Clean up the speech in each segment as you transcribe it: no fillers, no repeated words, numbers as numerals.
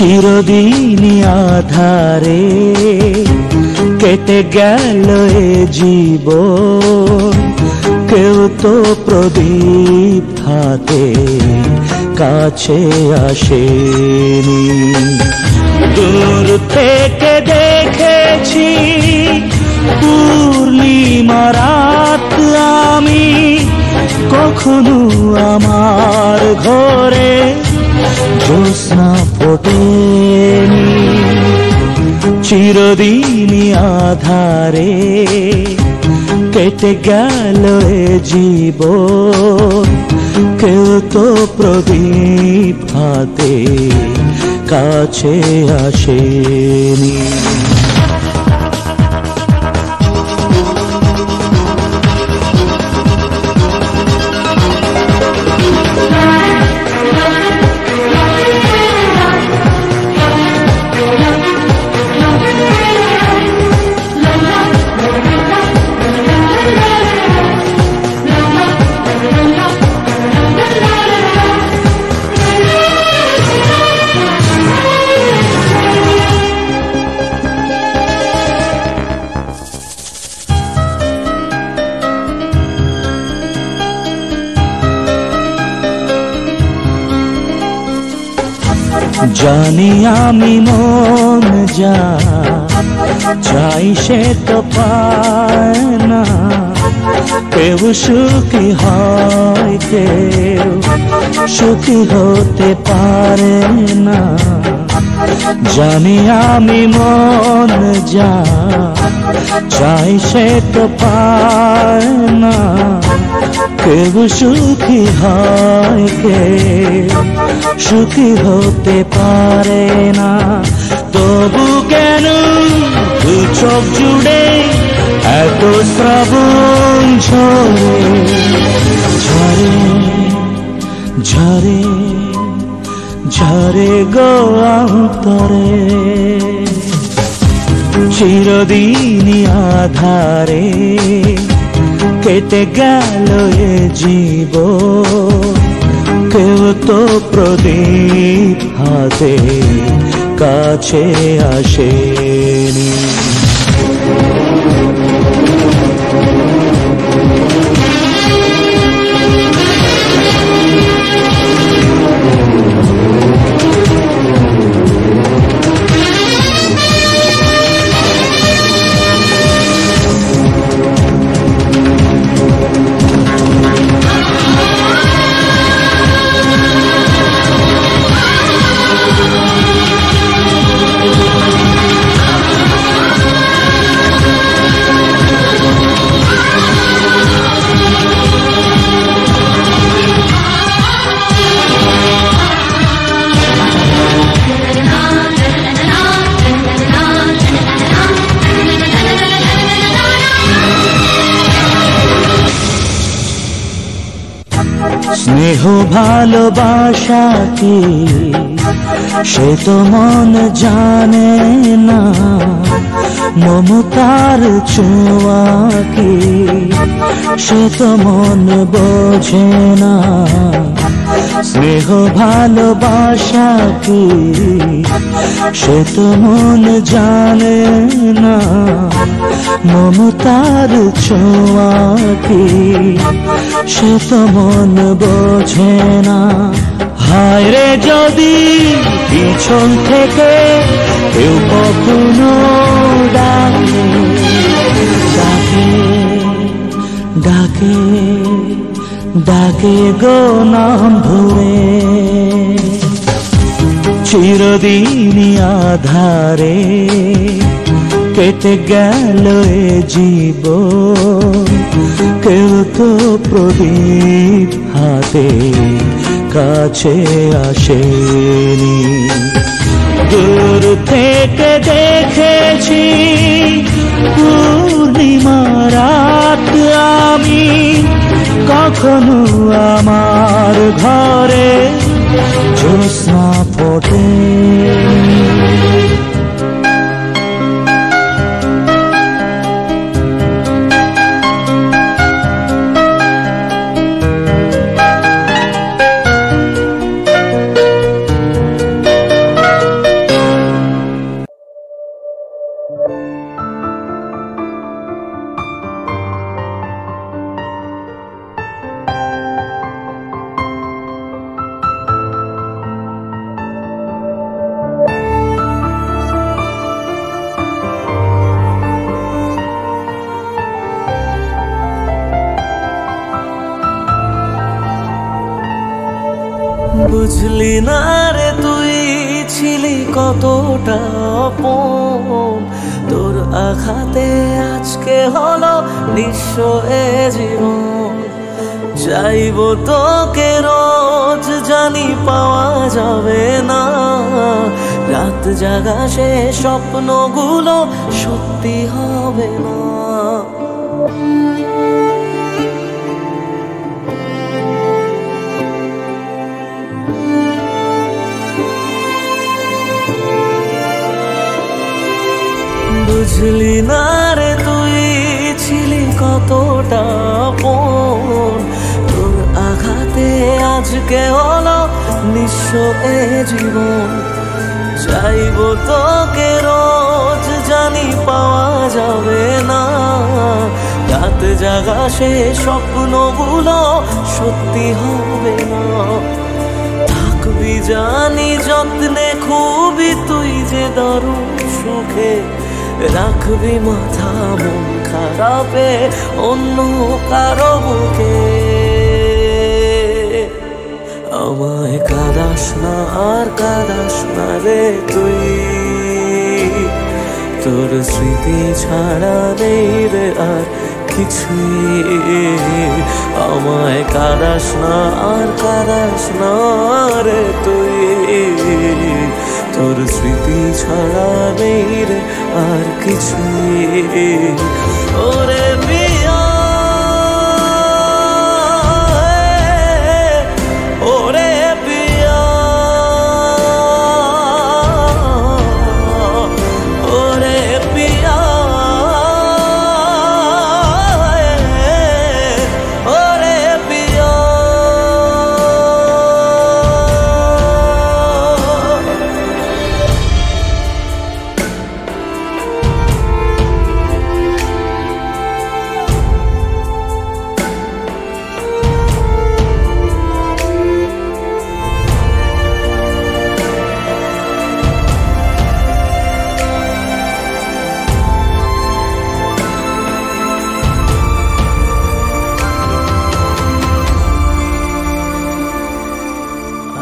চিরদিনই আধারে কেটে গেল এ জীবন, কেউ তো প্রদীপ হাতে কাছে আসেনি। দূর থেকে দেখেছি পূর্ণিমা রাত আমি, কখনো আমার ঘরে জ্যোৎস্না ফোটেনি। চিরদিনই আধারে কেটে গেল এ জীবন, কেউ তো প্রদীপ হাতে কাছে আসেনি। জানি আমি মন যা চাই সে তো পায় না, কেউ সুখী হয় কেউ সুখী হতে পারে না। জানি আমি মন যা চাই সে তো পায় না, কেউ সুখী হয় কেউ সুখী হতে পারে না। তবু কেন দু চোখ জুড়ে এত শ্রাবণ ঝরে ঝরে ঝরে ঝরে গো অন্তরে। চিরদিনই আধারে কেটে গেল এ জীবন, কেউ তো প্রদীপ হাতে কাছে আসেনি। স্নেহ ভালোবাসা কি সে তো মন জানে না, মমতার ছোঁয়া কি সে তো মন বোঝে না। স্নেহ ভালোবাসা কি সে তো মন জানে না, মমতার ছোঁয়া কি সে তো মন বোঝে না। হায় রে যদি পিছন থেকে কেউ কখনো ডাকে ডাকে ডাকে ডাকে গো নাম ধরে। চিরদিনই আধারে কেটে গেল এ জীবন, কেউ তো প্রদীপ হাতে কাছে আসেনি। দূর থেকে দেখেছি পূর্ণিমা রাত আমি, কখনো আমার ঘরে জ্যোৎস্না ফোটে। কতটা আপন। তোর আঘাতে আজকে হলো নিঃস্ব এ জীবন। চাইবো তোকে রোজ, জানি পাওয়া যাবে না। রাত জাগা সে স্বপ্নগুলো সত্যি হবে না। বুঝলি না রে তুই ছিলি কতটা আপন। তোর আঘাতে আজকে হলো নিঃস্ব এ জীবন। চাইবো তোকে রোজ, জানি পাওয়া যাবে না। রাত জাগা সে স্বপ্নগুলো সত্যি হবে না। থাকবি জানি যত্নে খুবই তুই যে দারুণ সুখে। রাখবি মাথা মন খারাপে অন্য কারো বুকে। আমায় কাঁদাস না আর কাঁদাস না রে তুই। তোর স্মৃতি ছাড়া নেই রে আর কিছুই। আমায় কাঁদাস না আর কাঁদাস না রে তুই। তোর স্মৃতি ছাড়া নেই রে আর কিছুই। ওরে পিয়া, ওরে পিয়া, ওরে পিয়া, ওরে পিয়া।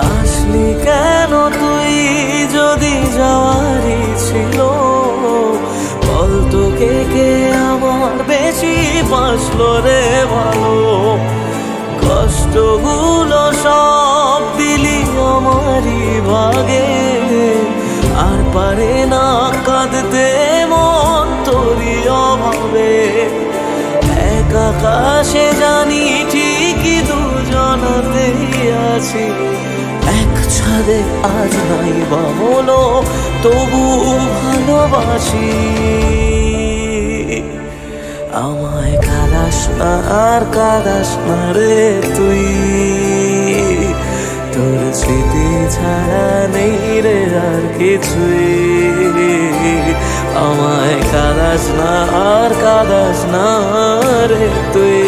আসলি কেন তুই যদি যাওয়ারই ছিল? বল তোকে কে আমার বেশি বাসলো রে ভালো? কষ্টগুলো সব দিলি আমারই ভাগে। আর পারে না কাঁদতে মন তোরই অভাবে। এক আকাশে জানি ঠিকই দুজনাতেই আছি। এক ছাদে আজ নাই বা হলো তবু ভালোবাসি। আমায় কাঁদাস না আর কাঁদাস না রে তুই। তোর স্মৃতি ছাড়া নেই রে আর কিছুই। আমায় কাঁদাস না আর কাঁদাস না রে তুই।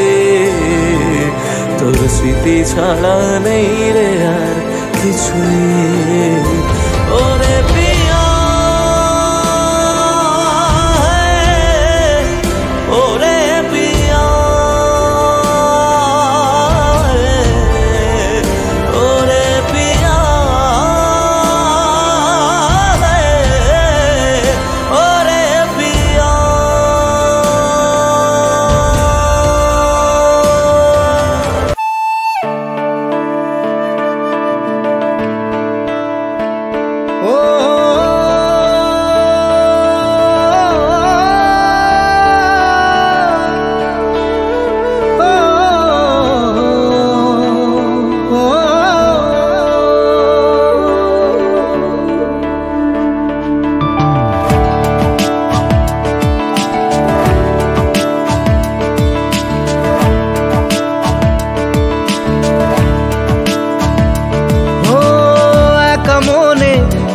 তোর স্মৃতি ছাড়া নেই রে আর কিছুই। ওরে পিয়া, ওরে পিয়া, ওরে পিয়া, ওরে পিয়া।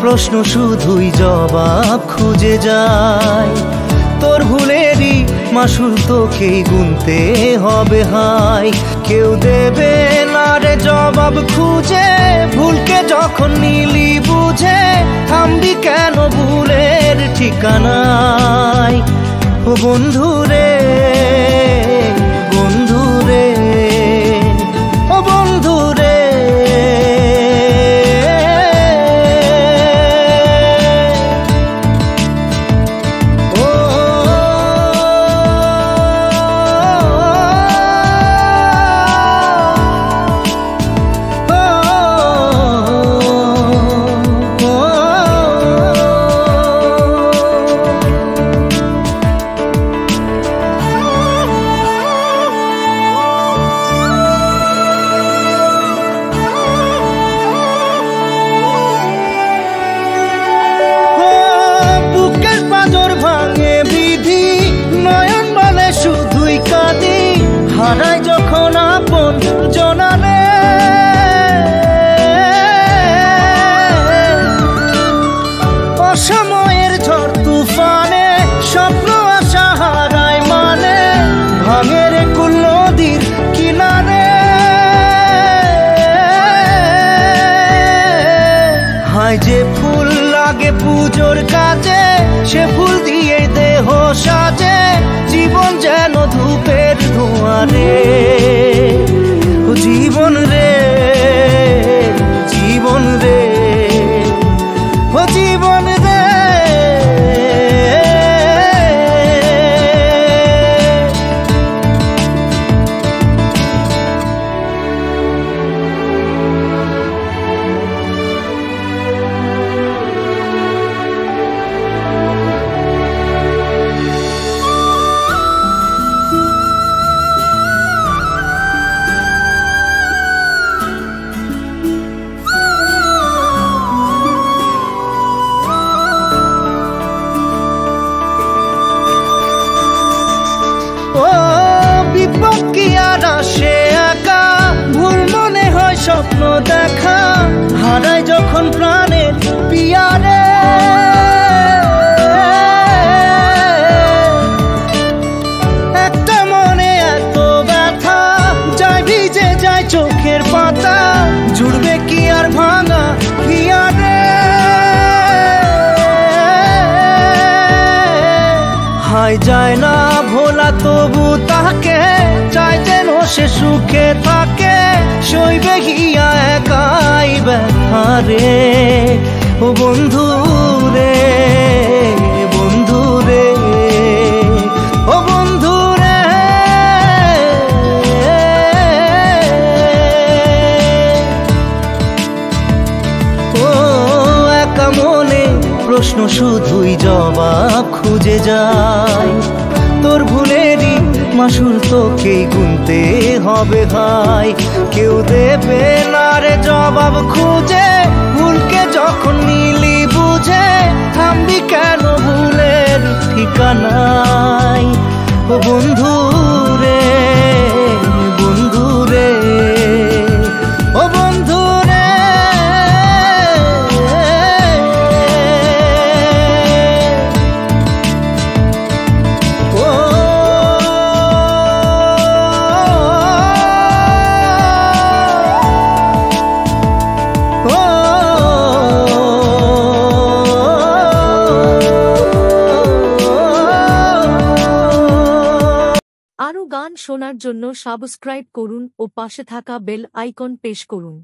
প্রশ্ন শুধুই জবাব খুঁজে যায়। তোর ভুলেরই মাসুল তোকেই গুনতে হবে হাই। কেউ দেবে না রে জবাব খুঁজে। ভুলকে যখন নিলি বুঝে থামবি কেন ভুলের ঠিকানায়? ও বন্ধু রে, বন্ধু রে, ও বন্ধু রে। হারাই যখন প্রাণের পিয়ারে, একটা মনে এত ব্যথা, যায় ভিজে যায় চোখের পাতা, জুড়বে কি আর ভাঙা হিয়ারে। হায় যায় না ভোলা তবু তাকে, চাই যেন সে সুখে থাকে, সইবে গিয়া একাই ব্যথা রে। ও বন্ধু রে, বন্ধু রে, ও বন্ধু রে। ও একা মনে প্রশ্ন শুধুই জবাব খুঁজে যায়, তোর ভুলেরই মাসুল তোকেই গুনতে হবে ভাই। কেউ দেবে না রে জবাব খুঁজে, ভুলকে যখন নিলি বুঝে, থামবি কেন ভুলের ঠিকানায়। ও বন্ধু রে, বন্ধু রে, ও বন্ধু রে। আরও গান শোনার জন্য সাবস্ক্রাইব করুন ও পাশে থাকা বেল আইকন প্রেস করুন।